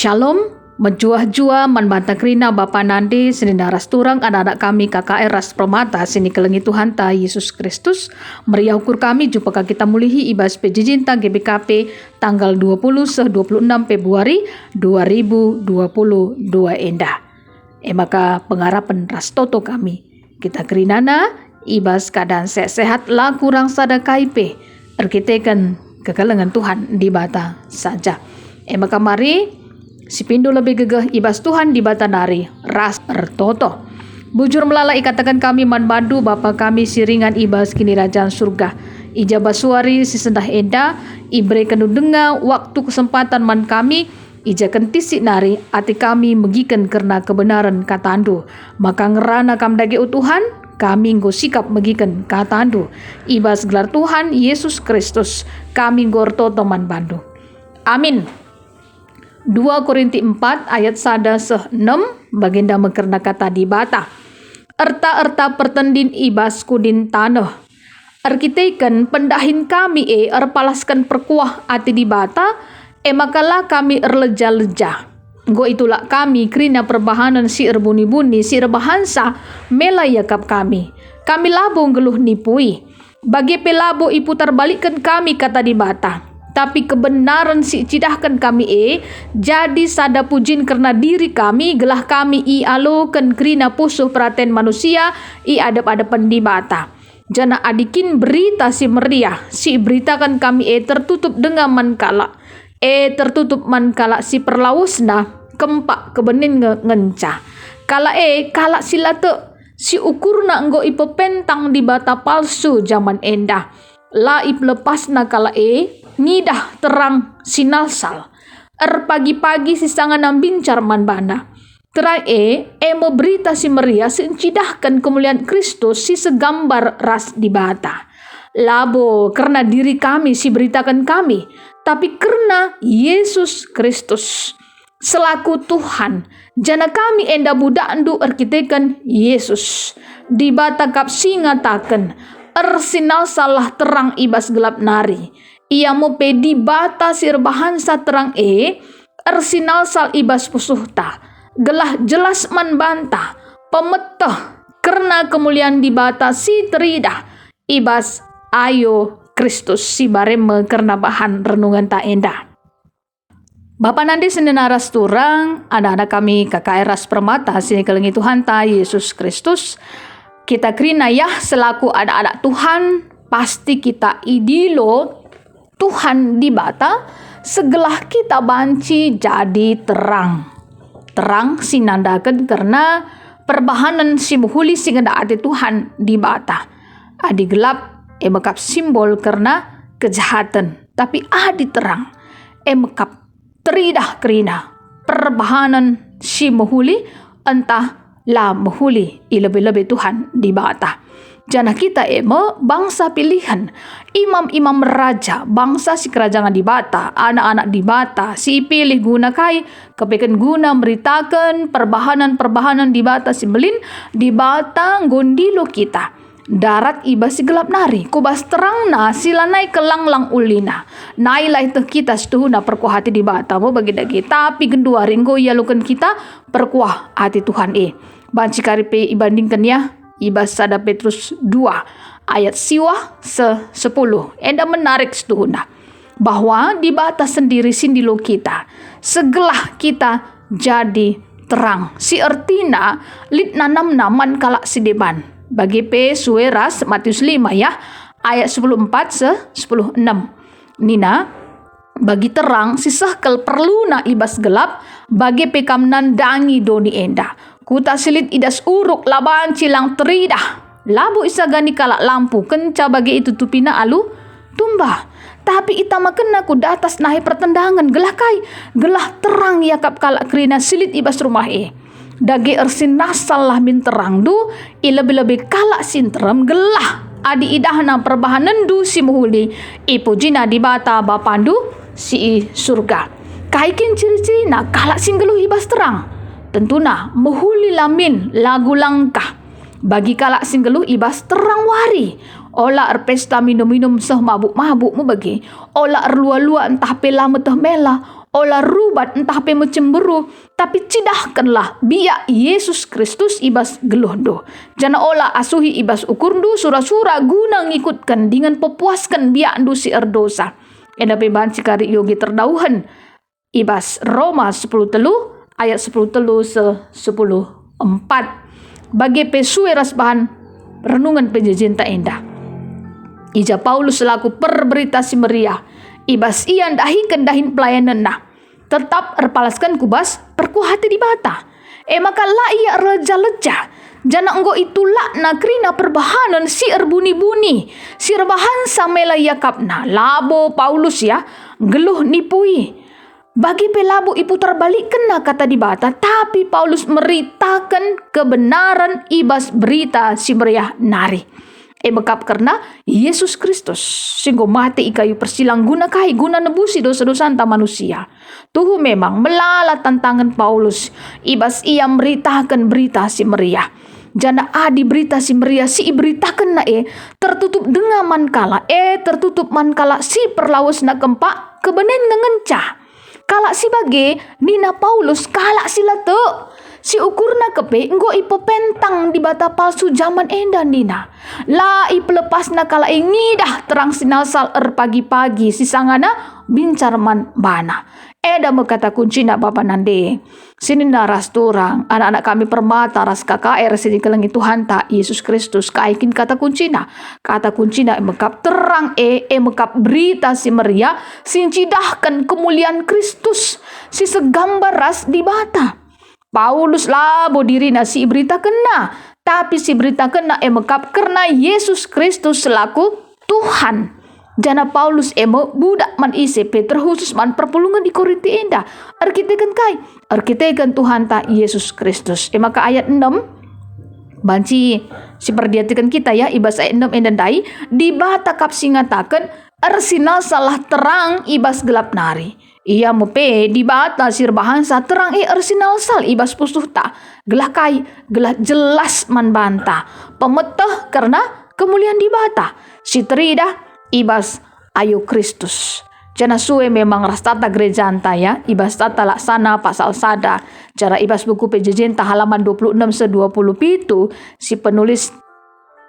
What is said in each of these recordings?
Shalom, menjuah-jua manbanta krina Bapa Nandi sini naras turang anak-anak kami KKR Ras Permata sini kelengi Tuhan ta Yesus Kristus meriah ukur kami jumpa kita mulihi ibas pejijinta GBKP tanggal 26 Februari 2022 endah. Maka pengharapan ras toto kami kita kerinana ibas keadaan sehat lah kurang sada KIP erkitekan kekalengan Tuhan di bata saja. Maka mari si pindu lebih gegeh ibas Tuhan di bata nari ras ertoto. Bujur melala ikatakan kami manbandu Bapa kami siringan ibas kini rajaan surga. Ija basuari si sendah enda ibre denga waktu kesempatan man kami ija kentisi nari ati kami megikan karena kebenaran katandu. Maka ngerana kam dage utuhan kami nggo sikap megikan katandu. Ibas gelar Tuhan Yesus Kristus kami ngorto teman bandu. Amin. 2 Korinti 4 ayat 1-6 baginda mekerna kata di bata. Erta-erta pertendin ibas kudin tanah. Arkiteken pendahin kami erpalaskan perkuah ati di bata makalah kami erleja-leja. Go itulah kami krina perbahanan si erbuni-buni si erbahansa melayakap kami. Kami labong geluh nipui. Bagi pelabo iputar balikkan kami kata di bata. Tapi kebenaran si cidahkan kami jadi sada pujin karena diri kami gelah kami aloken krina pusuh perhatian manusia adap-adapan di bata. Jana adikin berita si meriah si beritakan kami tertutup dengan mankala tertutup mankala si perlausna kempak kebenin ngenca kala kala silate si ukurna enggo ipepentang di bata palsu zaman endah la iplepasna kala ngidah terang sinalsal pagi-pagi si sanganam bincar manbana terai mo berita si meriah sencidahkan kemuliaan Kristus si segambar ras di bata labo karena diri kami si beritakan kami tapi karena Yesus Kristus selaku Tuhan jana kami enda budak andu arkitekan Yesus di bata kap singataken ersinal salah terang ibas gelap nari ia mo pedi bata sir bahansa terang ersinal sal ibas pusuhta gelah jelas man bantah pemetah karena kemuliaan di bata si teridah ibas ayo Kristus si bareme karena bahan renungan ta endah. Bapa Nandi senenaras turang anak-anak kami KKR Ras Permata sini kelengi Tuhan ta Yesus Kristus kita krina ya selaku anak-anak Tuhan pasti kita idilo Tuhan di bata segelah kita banci jadi terang sinandakan karena perbahanan si muhuli sing ati Tuhan di bata adi gelap mekap simbol karena kejahatan tapi adi terang mekap teridah kerina perbahanan si muhuli entah la muhuli lebih-lebih Tuhan di bata. Jana kita bangsa pilihan, imam-imam raja, bangsa si kerajaan di bata, anak-anak di bata, si pilih guna kai, kepekan guna meritakan perbahanan di bata si melin, di bata gondilo kita. Darat iba si gelap nari, kubas terang na sila naik kelanglang ulina. Nailah itu kita setuhuna perkuah hati di bata mo bagi dagi, tapi gendua ringgo yalukan kita perkuah hati Tuhan Banci karipe ibandingkan ya. Ibas sada Petrus 2 ayat siwah 10 enda menarik setuhuna bahwa di batas sendiri sindilo kita segelah kita jadi terang si ertina lit nanam naman kalak si deban bagi sueras Matius 5 ya ayat 10:4-10:6 nina bagi terang si sahkel perlu na ibas gelap bagi pekamnan dangi doni enda kuta silit idas uruk laban cilang teridah labu isagani kalak lampu kenca bagi itu tupina alu tumbah tapi ita makena ku datas nahi pertendangan gelah terang yakap kalak krina silit ibas rumah dagi ersin nasal lah min terang du lebih-lebih kalak sinterem gelah adi idahna perbahanan du si muhuli ipujina di bata bapandu si surga kaikin ciri-ciri na kalak singgeluh ibas terang tentuna muhuli lamin lagu langkah bagi kalak singgeluh ibas terang wari ola pesta minum-minum seh mabuk-mabuk mu bagi ola lua-lua entah pela metah mela olah rubat entah pe mencemburu, tapi cidahkanlah biak Yesus Kristus ibas gelohdo. Jana olah asuhi ibas ukurdu sura-sura guna ngikutkan dengan pepuaskan biak ndu si erdosa. Eda pe bahan sikari yogi terdauhan ibas Roma 10 telu ayat 10 telu se 10 4. Bagi pe sueras bahan renungan penjejenta indah. Ija Paulus selaku perberita si meriah ibas ian dahin pelayanan nah tetap erpalaskan kubas perku hati di bata. Maka la ia leja-leja jana enggo itulah na krina perbahanan si erbuni-buni si rebahan samela yakapna labo Paulus ya geluh nipui bagi pelabu ipu terbalik kena kata di bata, tapi Paulus meritakan kebenaran ibas berita si meriah nari. Bekap karena Yesus Kristus singgo mati ikayu persilang guna nebusi dosa-dosa anta manusia. Tuhu memang melala tantangan Paulus ibas ia meritakan berita si meriah. Jana adi berita si meriah si iberitakan na tertutup dengan mankala tertutup mankala si perlawas na kempak kebenen ngengencah. Kala si bage nina Paulus kala sila tu si ukurna kepe enggo ipo pentang di bata palsu zaman enda nina. La ipelepas na kala ngidah terang sinasal pagi-pagi si sangana bincar man bana. Eda mekata kunci na bapa nande. Sini naras turang anak-anak kami permata ras KKR sini kelengi Tuhan ta Yesus Kristus kaikin kata kunci na. Kata kunci na mekap terang mekap berita si meriah sincidahkan kemuliaan Kristus si segambar ras di bata. Paulus labo diri na si berita kena, tapi si berita kena mekap karena Yesus Kristus selaku Tuhan. Jana Paulus budak man ise Peter khusus man perpulungan di Korinti enda. Arkitekan Tuhan ta Yesus Kristus. Maka ayat 6 banci si perdiatikan kita ya ibas ayat 6 enda dai di bata kap singatakan arsinal salah terang ibas gelap nari. Ia mepe di bata sirbahan sa terang arsinal sal ibas pusuh ta gelah jelas man banta pemeteh karena kemuliaan di bata si terida ibas ayo Kristus. Jana suwe memang rastata gereja anta ya ibas tata laksana pasal sada cara ibas buku PJJ halaman 26 se 20 pitu si penulis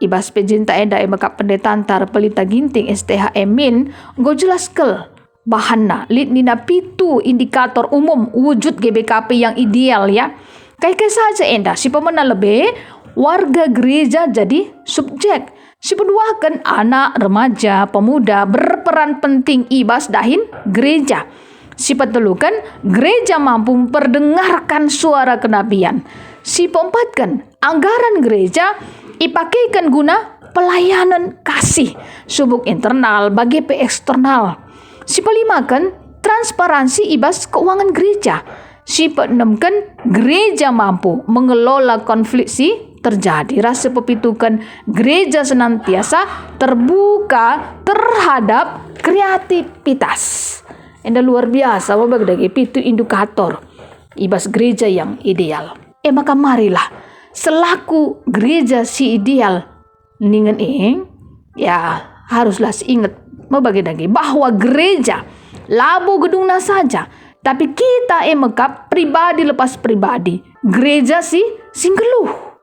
ibas PJJ enda mekap pendeta antar pelita ginting STHM min go jelas kel bahanna lid nina pitu indikator umum wujud GBKP yang ideal ya. Kayak saja enda si pemena lebih warga gereja jadi subjek. Si peduakan anak, remaja, pemuda berperan penting ibas dahin gereja. Si petelukan gereja mampu memperdengarkan suara kenabian. Si peempatkan anggaran gereja ipakaikan guna pelayanan kasih subuk internal bagi eksternal. Si pelimakan transparansi ibas keuangan gereja. Si peenamkan gereja mampu mengelola konflik si terjadi. Rasa pepitukan gereja senantiasa terbuka terhadap kreativitas. Enda luar biasa wabagdagi pitu indikator ibas gereja yang ideal. Maka marilah selaku gereja si ideal ningen ya haruslah ingat mabagdagi bahwa gereja labo gedungna saja tapi kita mekap pribadi lepas pribadi gereja si singgeluh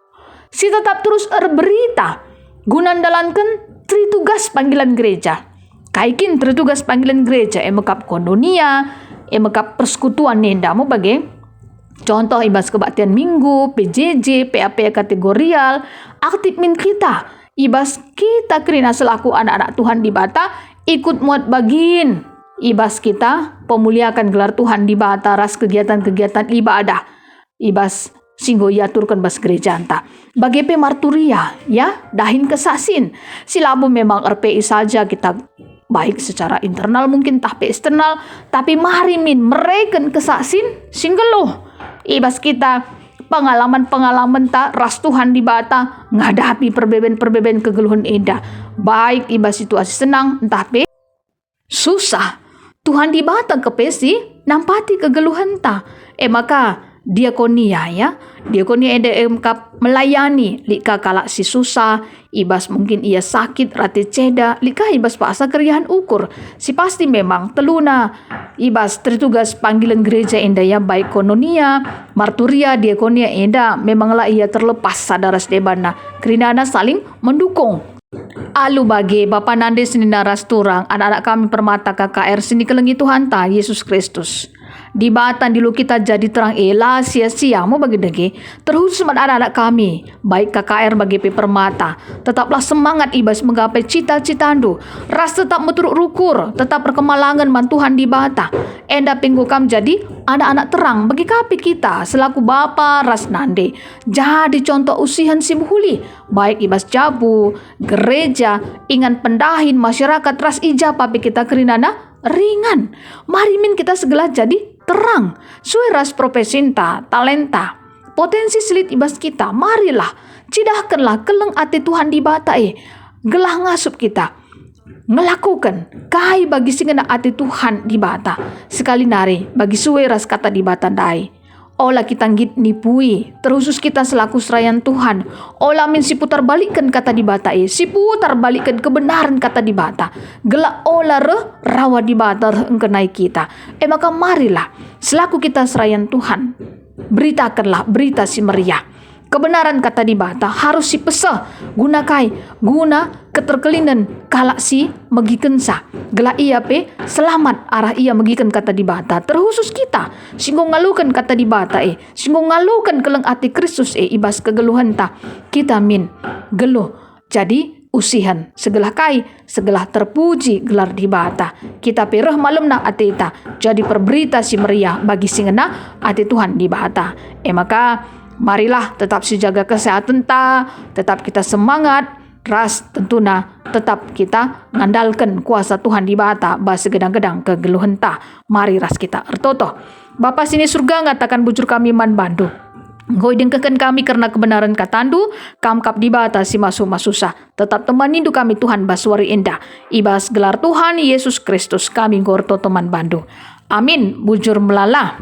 si tetap terus berita gunandalankan tritugas panggilan gereja kaikin tritugas panggilan gereja mekap kondonia mekap persekutuan nenda mau bagi contoh ibas kebaktian minggu PJJ PAP kategorial aktif min kita ibas kita kerina selaku anak-anak Tuhan di bata ikut muat bagin ibas kita pemuliakan gelar Tuhan di bata ras kegiatan-kegiatan ibadah ibas singgo yaturkan bas gereja anta bagi marturia ya dahin kesasin silabu memang RPI saja kita baik secara internal mungkin tapi eksternal tapi mari min mereken kesasin singgeluh ibas kita pengalaman tak ras Tuhan di bata ngadapi perbeben kegeluhan indah baik ibas situasi senang tapi susah Tuhan di bata kepesi nampati kegeluhan ta maka diakonia ya. Diakonia eda emkap melayani lika kalak si susah, ibas mungkin ia sakit rati ceda, lika ibas paasa keriahan ukur. Si pasti memang teluna ibas tertugas panggilan gereja enda ya, baik kononia, marturia, diakonia enda memanglah ia terlepas sadaras debana. Kerinana saling mendukung. Alu bagi Bapa Nande sini naras turang, anak-anak kami permata KKR sini kelengi Tuhan ta Yesus Kristus. Di batan dulu kita jadi terang elah sia-sia mau bagi dege terkhusus anak-anak kami baik KKR bagi permata tetaplah semangat ibas menggapai cita-cita andu ras tetap meturuk rukur tetap perkemalangan mantuhan di bata enda pinggu kam jadi anak-anak terang bagi kapi kita selaku Bapa ras Nande jadi contoh usihan si buhuli baik ibas jabu gereja ingan pendahin masyarakat ras ija papi kita kerinana ringan mari min kita segala jadi terang, suai ras profesinta, talenta, potensi selit ibas kita, marilah, cidahkanlah keleng ati Tuhan di bata gelah ngasup kita, ngelakukan, kai bagi singena ati Tuhan di bata, sekali nari bagi suai ras kata di bata dai. Olah kita ngit nipui, terkhusus kita selaku serayan Tuhan. Olah min si putar balikkan kata di bata si putar balikkan kebenaran kata di bata. Gelak olah rawa di bata engkenai kita. Maka marilah, selaku kita serayan Tuhan, beritakanlah berita si meriah. Kebenaran kata di bata harus si pesa guna keterkelinan kalak si megikensa gelak ia pe selamat arah ia megiken kata di bata terkhusus kita singgung ngalukan kata di bata singgung ngalukan keleng ati Kristus ibas kegeluhan ta kita min geluh jadi usihan segelah kai segelah terpuji gelar di bata kita pereh malam na atita jadi perberita si meriah bagi singena ati Tuhan di bata maka marilah tetap sijaga kesehatan ta, tetap kita semangat, ras tentuna tetap kita ngandalkan kuasa Tuhan di bata, bahasa gedang-gedang kegeluhan ta. Mari ras kita ertoto. Bapa sini surga ngatakan bujur kami man bandu. Ngoi dengkekan kami karena kebenaran katandu, kamkap di bata si susah. Tetap temanindu kami Tuhan baswari indah. Ibas gelar Tuhan Yesus Kristus kami gorto teman bandu. Amin. Bujur melala.